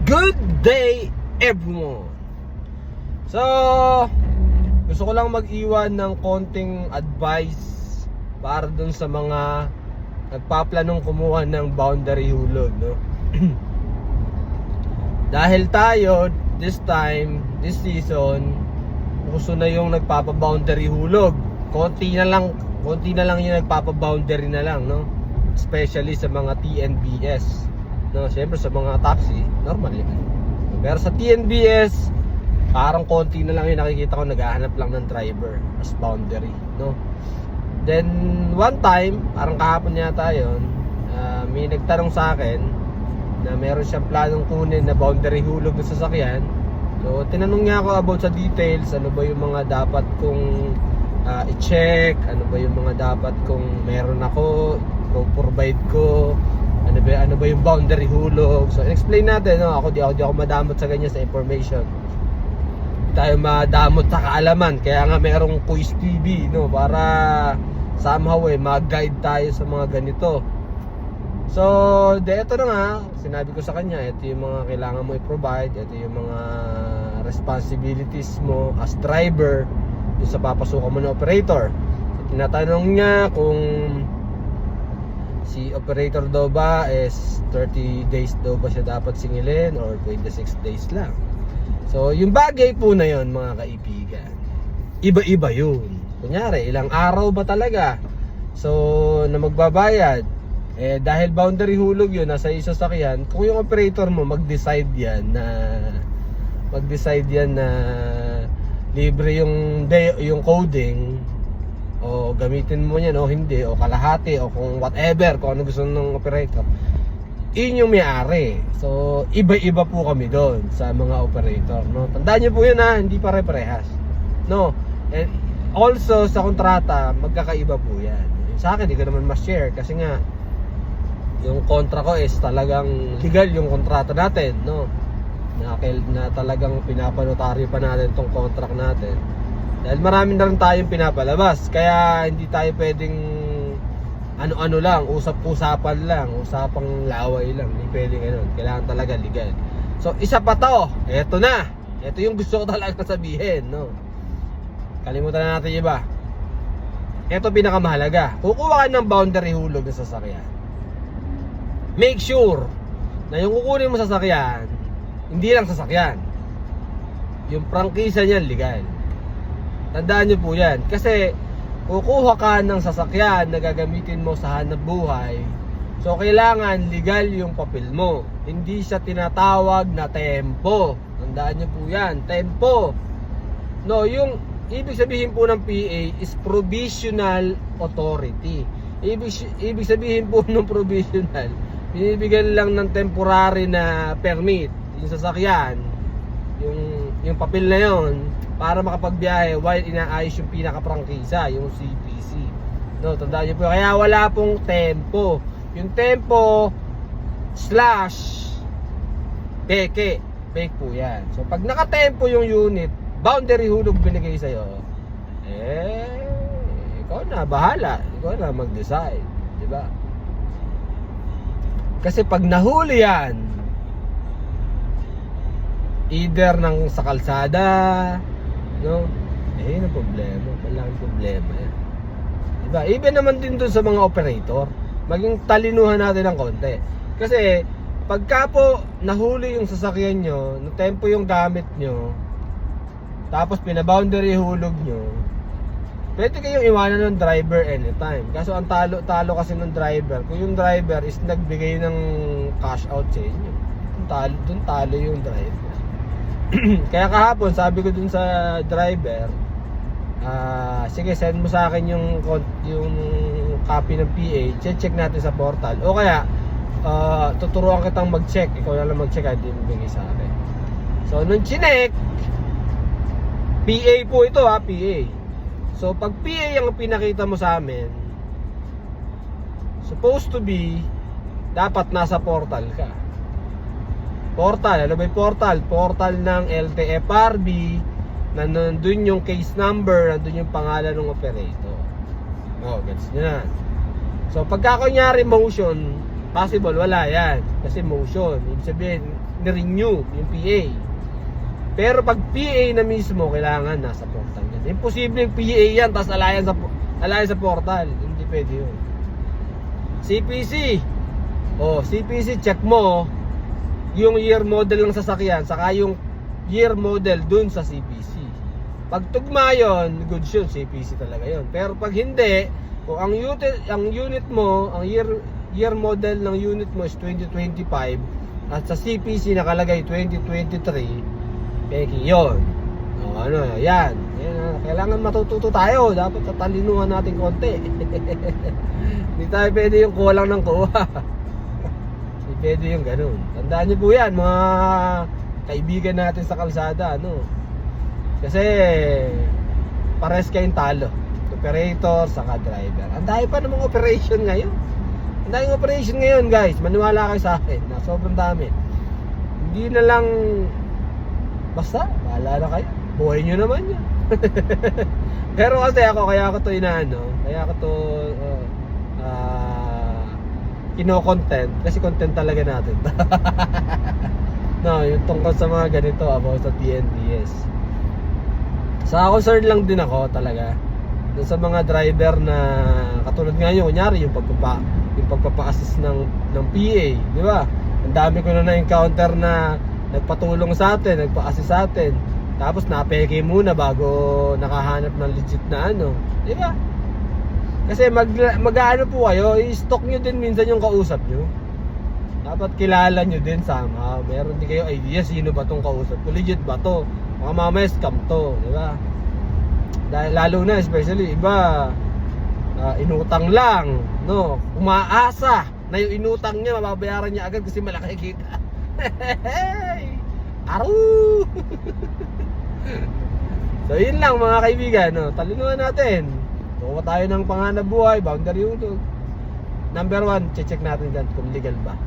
Good day everyone! So, gusto ko lang mag-iwan ng konting advice para dun sa mga nagpaplanong kumuha ng boundary hulog, no? Dahil tayo, this season, gusto na yung nagpapa-boundary hulog. Konti na lang yung nagpapa-boundary na lang, no? Especially sa mga TNBS. No, siyempre sa mga taxi, normal yan. Pero sa TNBS, parang konti na lang yung nakikita ko naghahanap lang ng driver as boundary, no? Then, one time, parang kahapon yata yun, may nagtanong sa akin na meron siyang planong kunin na boundary hulog ng sasakyan. So, tinanong niya ako about sa details, ano ba yung mga dapat kong i-check, ano ba yung mga dapat kong meron ako, provide ko, ano ba yung boundary hulog. So explain natin, no? Ako di ako madamot sa ganyan sa information. Hindi tayo madamot sa kaalaman. Kaya nga merong Quiz TV, no? Para somehow mag-guide tayo sa mga ganito. So, ito na nga, sinabi ko sa kanya, ito yung mga kailangan mo i-provide, ito yung mga responsibilities mo as driver yung sa papasukan mo na operator. So, tinatanong niya kung si operator daw ba is 30 days daw ba siya dapat singilin or 26 days lang. So yung bagay po na yun, mga kaibigan, iba-iba yun. Kunyari, ilang araw ba talaga so na magbabayad, dahil boundary hulog yun, nasa isang sasakyan. Kung yung operator mo mag-decide yan na libre yung coding, o gamitin mo yan o hindi, o kalahati, o kung whatever, kung ano gusto ng operator, yun yung may-ari. So iba-iba po kami doon sa mga operator, no? Tandaan nyo po yun, hindi pare-parehas, no? And also sa kontrata, magkakaiba po yan. Sa akin, di ko naman ma-share kasi nga yung kontra ko is talagang legal yung kontrata natin, no? Na talagang pinapanotaryo pa natin tong contract natin. Dahil marami na rin tayong pinapalabas. Kaya hindi tayo pwedeng ano-ano lang, usap-usapan lang, usapang laway lang. Hindi pwedeng ganun. Kailangan talaga legal. So isa pa to, eto na. Eto yung gusto ko talaga sabihin, no? Kalimutan na natin iba. Eto pinakamahalaga. Kukuha ka ng boundary hulog na sasakyan, make sure na yung kukunin mo sasakyan, hindi lang sasakyan, yung prangkisa niyan legal. Tandaan nyo po yan. Kasi kukuha ka ng sasakyan na gagamitin mo sa hanap buhay, so kailangan legal yung papel mo. Hindi siya tinatawag na tempo. Tandaan nyo po yan, tempo. No, yung ibig sabihin po ng PA is provisional authority. Ibig sabihin po ng provisional, binibigyan lang ng temporary na permit yung sasakyan, yung papel na yon, para makapagbiyahe while inaayos yung pinaka-prangkisa, yung CPC. No, tandaan niyo po. Kaya wala pong tempo. Yung tempo / peke. Fake po yan. So pag naka-tempo yung unit, boundary hulog binigay sa'yo, ikaw na bahala. Ikaw na mag-decide, diba? Kasi pag nahuli yan, either ng sa kalsada, no? Yun ang problema. Malaking problema yan. Diba? Even naman din dun sa mga operator, maging talinuhan natin ng konti. Kasi pagka po nahuli yung sasakyan nyo, no tempo yung gamit nyo, tapos pinaboundary hulog nyo, pwede kayong iwanan ng driver anytime. Kaso ang talo kasi ng driver, kung yung driver is nagbigay ng cash out sa inyo, dun talo yung driver. Kaya kahapon sabi ko dun sa driver, sige, send mo sa akin yung copy ng PA, check natin sa portal, o kaya tuturuan kitang mag-check, ikaw na lang mag-check, hindi mo bigay sa akin. So nung chinek, PA po ito, PA. So pag PA ang pinakita mo sa amin, supposed to be dapat nasa portal ka. Portal, ano ba yung portal? Portal ng LTFRB, na nandun yung case number, nandun yung pangalan ng operator. Gets nyo na. So pagka kunyari motion, possible wala yan kasi motion. Ibig sabihin ni-renew yung PA. Pero pag PA na mismo, kailangan nasa portal yan. Imposible yung PA yan, tapos alliance sa portal. Hindi pwede yun. CPC. CPC, check mo yung year model ng sasakyan, saka yung year model dun sa CPC. Pag tugma yun, goods yun, CPC talaga yun. Pero pag hindi, kung ang unit mo, ang year model ng unit mo is 2025 at sa CPC nakalagay 2023, peki yun. Yan. Kailangan matututo tayo. Dapat tatalinuhan natin konti. Hindi tayo pwede yung kulang ng kuha. Hindi pwede yung ganun. Tandaan niyo po yan, mga kaibigan natin sa kalsada, Kasi pares kayong talo. Operator, saka driver. Ang dami pa namang operation ngayon. Ang daming operation ngayon, guys. Maniwala kayo sa akin na sobrang dami. Hindi na lang basta, bahala na kayo. Buhay nyo naman yan. Pero kasi kaya ako to inaano, kaya ako to kino-content. Kasi content talaga natin. Yung tungkol sa mga ganito about sa TNDS. Sa concern lang din ako talaga dun sa mga driver na katulad ngayon, kunyari yung pagpapa-assist ng PA, di ba? Ang dami ko na encounter na nagpatulong sa atin, nagpa-assist sa atin. Tapos napeke muna bago nakahanap ng legit na di ba? Kasi mag-aano po kayo, i-stock nyo din minsan yung kausap nyo. Dapat kilala nyo din somehow. Meron din kayo idea sino ba tong kausap ko, legit ba to? Mga mamaya scam to, di ba? Dahil lalo na especially iba inutang lang, umaasa na yung inutang niya mababayaran niya agad kasi malaki kita. Aru! So yun lang mga kaibigan, talinuhan natin. Kuha tayo ng panganap buhay, boundary utog. Number 1, check natin dyan kung legal ba.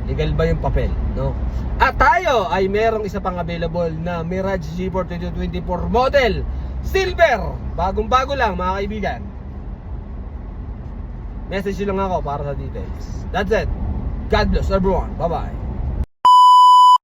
Legal ba yung papel, At tayo ay merong isa pang available na Mirage G4 2024 model silver. Bagong-bago lang mga kaibigan. Message lang ako para sa details. That's it. God bless everyone. Bye-bye.